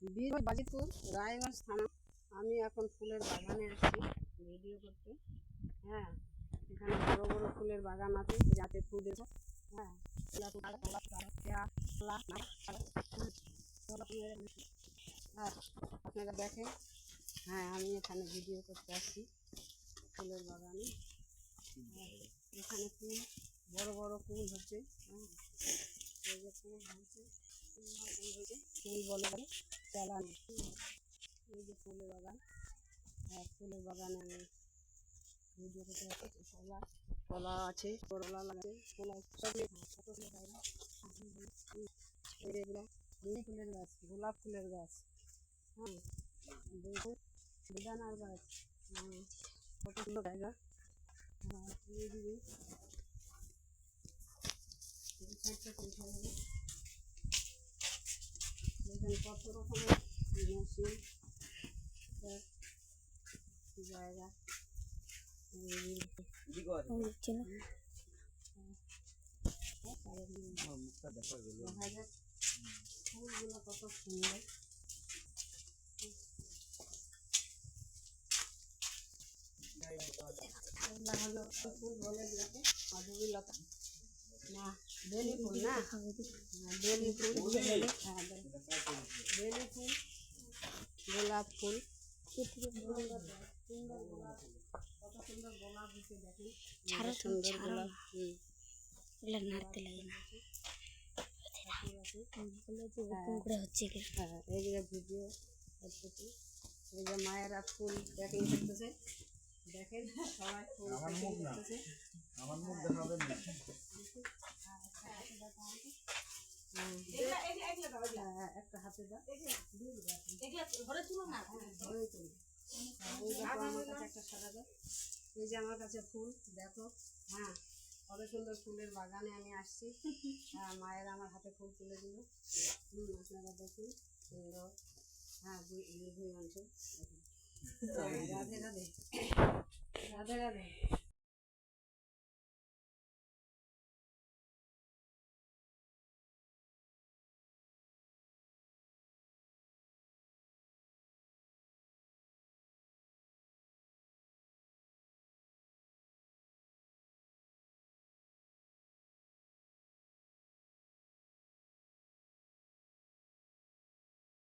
বীরভূম বাজিতপুর রায়গঞ্জ থানা। আমি এখন ফুলের বাগানে আসছি ভিডিও করতে। হ্যাঁ, এখানে বড় বড় ফুলের বাগান আছে, যাতে ফুল দেবো। হ্যাঁ, আপনারা দেখেন। হ্যাঁ, আমি এখানে ভিডিও করতে আসছি ফুলের বাগানে। এখানে ফুল, বড় বড় ফুল হচ্ছে। হ্যাঁ, এই যে ফুল হচ্ছে, ফুল বলে চালানি। এই যে ফুলের বাগান। হ্যাঁ, ফুলের বাগানে আমি ভিডিও করতে আসছি। কলা আছে, করলা লাগে, কলা সব এগুলো লিলি ফুলের গাছ, গোলাপ ফুলের গাছ। হ্যাঁ, বেদানার গাছ। কত সুন্দর জায়গা। হ্যাঁ, এখানে কত রকমের মেশিন জায়গা। ফুলগুলো কত সুন্দর। ফুল বলে মাধবী লতা না, বেলি ফুল না, বেলি ফুল। হ্যাঁ, বেলি ফুল, গোলাপ ফুল। সুন্দর গোলাপ, কত সুন্দর গোলাপ হচ্ছে দেখেন। সুন্দর গোলাপ। নাড়তে লাগে না, এই যে ভিডিও করতেছি। এই যে মায়েরা ফুল প্যাকিং করতেছে, দেখেন সবাই ফুল প্যাকিং করতেছে। আমার মুখ দেখাবেন না। একটা হাতে দাও, ধরে তুলো না, ধরে তুলো। এই দেখো আমার কাছে একটা সাদা দাও। এই যে আমার কাছে ফুল দেখো। হ্যাঁ, কত সুন্দর ফুলের বাগানে আমি আসছি। হ্যাঁ, মায়ের আমার হাতে ফুল তুলে দিল। আপনারা দেখুন সুন্দর। হ্যাঁ, বীরভূম অঞ্চল। রাধে রাধে, রাধে রাধে।